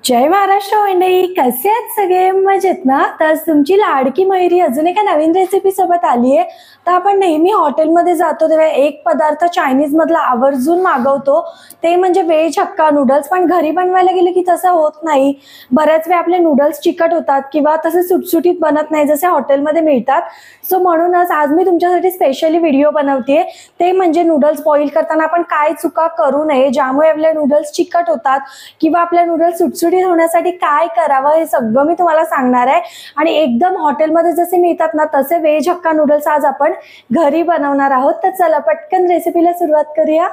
जय महाराष्ट्र मंडळी, कसे आहेत सगळे? मजेत ना? तर तुमची लाडकी मयुरी अजून एका नवीन रेसिपी सोबत आली आहे. तर आपण नेहमी हॉटेलमध्ये जातो तेव्हा एक पदार्थ चायनीज मधला आवर्जून मागवतो, ते म्हणजे व्हेज हक्का नूडल्स. पण घरी बनवायला गेले की तसं होत नाही. बऱ्याच वेळा आपले नूडल्स चिकट होतात किंवा तसे सुटसुटीत बनत नाही जसे हॉटेलमध्ये मिळतात. सो म्हणूनच आज मी तुमच्यासाठी स्पेशली व्हिडिओ बनवतेय, ते म्हणजे नूडल्स बॉईल करताना आपण काय चुका करू नये ज्यामुळे आपले नूडल्स चिकट होतात किंवा आपले नूडल्स सुटसुटीत होण्यासाठी काय करावं हे सगळं मी तुम्हाला सांगणार आहे. आणि एकदम हॉटेलमध्ये जसे मिळतात ना तसे व्हेज हक्का नूडल्स आज आपण घरी बनवणार आहोत. तर चला पटकन रेसिपीला सुरुवात करूया.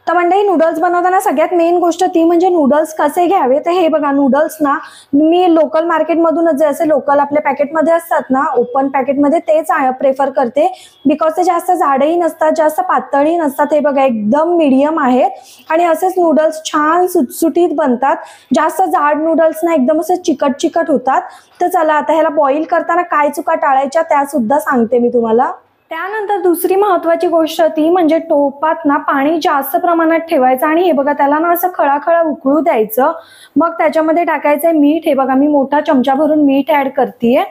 तर मंडळी, नूडल्स बनवताना सगळ्यात मेन गोष्ट ती म्हणजे नूडल्स कसे घ्यावे. तर हे बघा, नूडल्स ना मी लोकल मार्केटमधूनच जे असे लोकल आपल्या पॅकेटमध्ये असतात ना, ओपन पॅकेटमध्ये तेच प्रेफर करते. बिकॉज ते जास्त जाडही नसतात, जास्त पातळही नसतात. हे बघा, एकदम मीडियम आहेत आणि असेच नूडल्स छान सुटसुटीत बनतात. जास्त जाड नूडल्स ना एकदम असे चिकट चिकट होतात. तर चला आता ह्याला बॉईल करताना काय चुका टाळायच्या त्या सुद्धा सांगते मी तुम्हाला. त्यानंतर दुसरी महत्वाची गोष्ट ती म्हणजे टोपात ना पाणी जास्त प्रमाणात ठेवायचं आणि हे बघा त्याला ना असं खळाखळा उकळू द्यायचं. मग त्याच्यामध्ये टाकायचंय मीठ. हे बघा, मी मोठा चमचा भरून मीठ ऍड करतेय.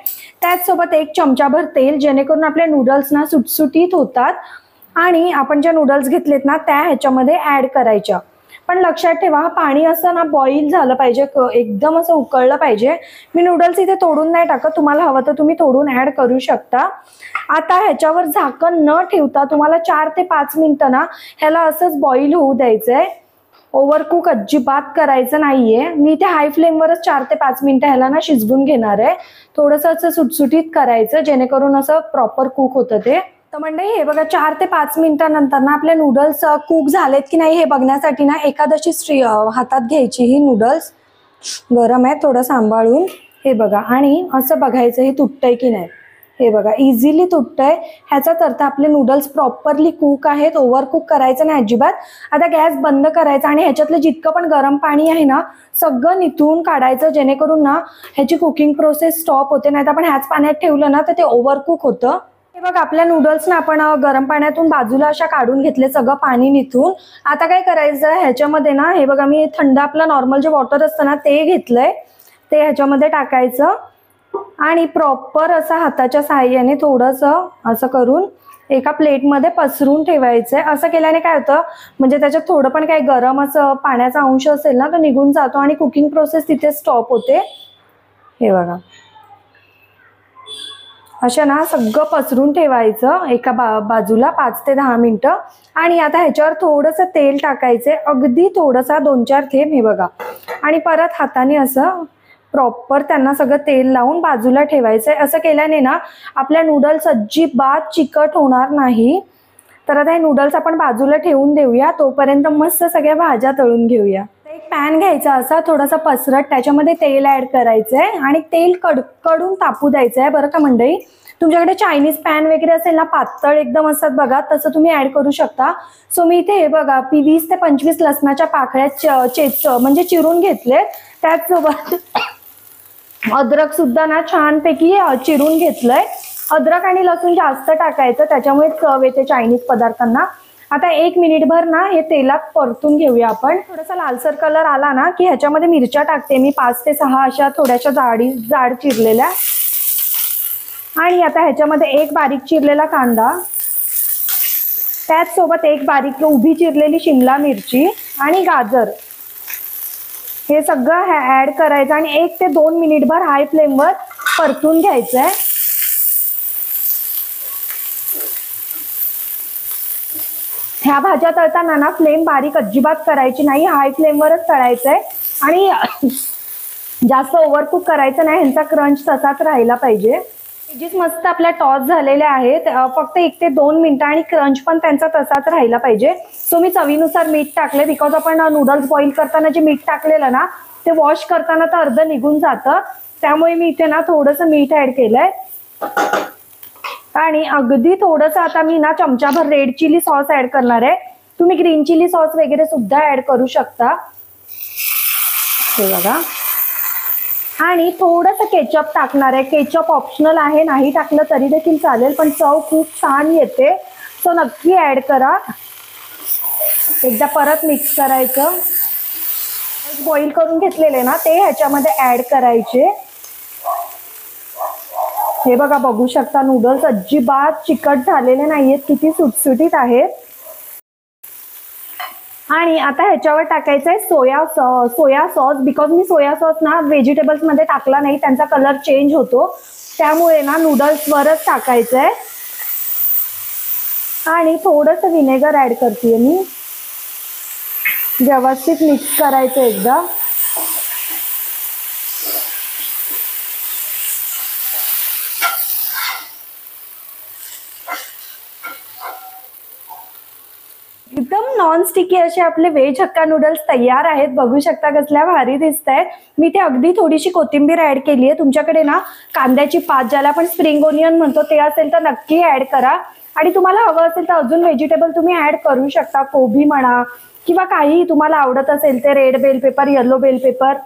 त्याचसोबत 1 चमचाभर तेल, जेणेकरून आपले नूडल्स ना सुटसुटीत होतात. आणि आपण ज्या नूडल्स घेतलेत ना त्या ह्याच्यामध्ये ऍड करायच्या. पण लक्षात ठेवा, पाणी असं ना बॉईल झालं पाहिजे, एकदम असं उकळलं पाहिजे. मी नूडल्स इथे तोडून नाही टाकत, तुम्हाला हवं तर तुम्ही तोडून ऍड करू शकता. आता ह्याच्यावर झाकण न ठेवता तुम्हाला 4 ते 5 मिनिटं ना ह्याला असंच बॉईल होऊ द्यायचंय. ओव्हरकुक अजिबात करायचं नाहीये. मी इथे हाय फ्लेमवरच 4 ते 5 मिनिटं ह्याला ना शिजवून घेणार आहे. थोडंसं असं सुटसुटीत करायचं जेणेकरून असं प्रॉपर कुक होतं ते. तर मंडळी, हे बघा 4 ते 5 मिनिटांनंतर ना आपले नूडल्स कुक झालेत की नाही हे बघण्यासाठी ना एखादशी हातात घ्यायची. ही नूडल्स गरम आहे, थोडं सांभाळून. हे बघा, आणि असं बघायचं हे तुटतंय की नाही. हे बघा, इझिली तुटतंय. ह्याचाच अर्थ आपले नूडल्स प्रॉपरली कुक आहेत. ओव्हर कुक करायचं नाही अजिबात. आता गॅस बंद करायचा आणि ह्याच्यातलं जितकं पण गरम पाणी आहे ना सगळं निथळून काढायचं, जेणेकरून ना ह्याची कुकिंग प्रोसेस स्टॉप होते. नाही तर आपण ह्याच पाण्यात ठेवलं ना तर ते ओव्हर कुक होतं. हे बघा, आपल्या नूडल्स ना आपण गरम पाण्यातून बाजूला अशा काढून घेतले, सगळं पाणी निथून. आता काय करायचं, ह्याच्यामध्ये ना हे बघा मी थंड आपलं नॉर्मल जे वॉटर असतं ना ते घेतलंय. ते ह्याच्यामध्ये टाकायचं आणि प्रॉपर असं हाताच्या साहाय्याने थोडंसं असं करून एका प्लेटमध्ये पसरून ठेवायचंय. असं केल्याने काय होतं, म्हणजे त्याच्यात थोडं पण काही गरम असं पाण्याचा अंश असेल ना तो निघून जातो आणि कुकिंग प्रोसेस तिथे स्टॉप होते. हे बघा, अशा ना सगळं पसरून ठेवायचं एका बाजूला 5 ते 10 मिनिटं. आणि आता ह्याच्यावर थोडंसं तेल टाकायचंय, अगदी थोडंसं 2-4 थेंब. हे बघा, आणि परत हाताने असं प्रॉपर त्यांना सगळं तेल लावून बाजूला ठेवायचंय. असं केल्याने ना आपल्या नूडल्स अजिबात चिकट होणार नाही. तर आता हे नूडल्स आपण बाजूला ठेवून देऊया, तोपर्यंत मस्त सगळ्या भाज्या तळून घेऊया. एक पॅन घ्यायचा असा थोडासा पसरट, त्याच्यामध्ये तेल ऍड करायचंय आणि तेल कडून तापू द्यायचंय बरं का मंडळी. तुमच्याकडे चायनीज पॅन वगैरे असेल ना, पातळ एकदम असतात बघा, तसं तुम्ही ऍड करू शकता. सो मी इथे हे बघा 20 ते 25 लसणाच्या पाकळ्या म्हणजे चिरून घेतले. त्याचसोबत अद्रक सुद्धा ना छानपैकी चिरून घेतलंय. अद्रक आणि लसूण जास्त टाकायचं, त्याच्यामुळे चव येते चायनीज पदार्थांना. आता 1 मिनिटभर ना हे तेलात परतून घेऊया आपण. थोडासा लालसर कलर आला ना की ह्याच्यामध्ये मिरच्या टाकते मी 5 ते 6 अशा थोड्याशा जाड चिरलेल्या. आणि आता ह्याच्यामध्ये 1 बारीक चिरलेला कांदा, त्याचसोबत 1 बारीक उभी चिरलेली शिमला मिरची आणि गाजर, हे सगळं ऍड करायचं आणि 1 ते 2 मिनिटभर हाय फ्लेमवर परतून घ्यायचंय. ह्या भाज्या तळताना ना फ्लेम बारीक अजिबात करायची नाही, हाय फ्लेमवरच तळायचंय. आणि जास्त ओव्हरकुक करायचं नाही, ह्यांचा क्रंच तसाच राहिला पाहिजे. व्हेजीस मस्त आपल्या टॉस झालेल्या आहेत, फक्त 1 ते 2 मिनिटं, आणि क्रंच पण त्यांचा तसाच राहिला पाहिजे. सो मी चवीनुसार मीठ टाकले, बिकॉज आपण नूडल्स बॉईल करताना जे मीठ टाकलेलं ना ते वॉश करताना तर अर्ध निघून जातं. त्यामुळे मी इथे ना थोडंसं मीठ ऍड केलंय. आणि अगदी थोडंसं आता मी ना चमचाभर रेड चिली सॉस ऍड करणार आहे. तुम्ही ग्रीन चिली सॉस वगैरे सुद्धा ऍड करू शकता. हे बघा, आणि थोडंसं केचप टाकणार आहे. केचप ऑप्शनल आहे, नाही टाकलं तरी देखील चालेल, पण चव खूप छान येते. सो नक्की ऍड करा. एकदा परत मिक्स करायचं. बॉईल करून घेतलेले ना ते ह्याच्यामध्ये ऍड करायचे. हे बघा, बघू शकता नूडल्स अजिबात चिकट झालेले नाहीयेत, किती सुटसुटीत आहेत. आणि आता ह्याच्यावर टाकायचं आहे soya sauce. Because me soya sauce ना व्हेजिटेबल्स मध्ये टाकला नाही, त्यांचा कलर चेंज होतो, त्यामुळे ना नूडल्स वरच टाकायचं आहे. आणि थोडंसं व्हिनेगर ऍड करते मी. व्यवस्थित मिक्स करायचं एकदा. एकदम नॉन स्टिकी असे आपले व्हेज हक्का नूडल्स तयार आहेत. बघू शकता कसल्या भारी दिसत आहेत. मी ते अगदी थोडीशी कोथिंबीर ऍड केली आहे. तुमच्याकडे ना कांद्याची पात, ज्याला आपण स्प्रिंग ओनियन म्हणतो, ते असेल तर नक्की ऍड करा. आणि तुम्हाला हवं असेल तर अजून व्हेजिटेबल तुम्ही ऍड करू शकता. कोबी म्हणा किंवा काही तुम्हाला आवडत असेल ते, red bell pepper, yellow bell pepper,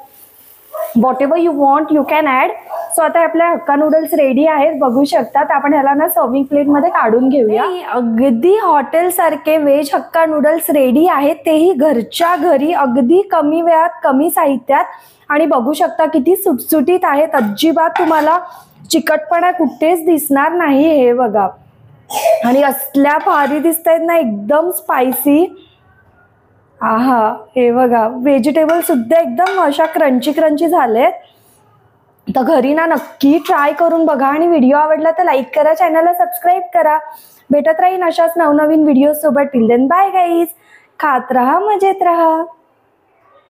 whatever you want you can add. So आता आपल्या हक्का नूडल्स रेडी आहेत. बघू शकतात. आपण ह्याला ना सर्विंग प्लेट मध्ये काढून घेऊया. अगदी हॉटेल सारखे व्हेज हक्का नूडल्स रेडी आहेत, तेही घरच्या घरी, अगदी कमी वेळात, कमी साहित्यात. आणि बघू शकता किती सुटसुटीत आहेत. अजिबात तुम्हाला चिकटपणा कुठेच दिसणार नाही. हे बघा, आणि असल्या भारी दिसत आहेत ना, एकदम स्पायसी. आहा, हे बघा, व्हेजिटेबल सुद्धा एकदम अशा क्रंची क्रंची झालेत. तर घरी ना नक्की ट्राय करून बघा. आणि व्हिडिओ आवडला तर लाईक करा, चॅनलला सबस्क्राईब करा. भेटत राहीन अशाच नवनवीन व्हिडिओ सोबत. Till then bye guys. खात रहा, मजेत रहा.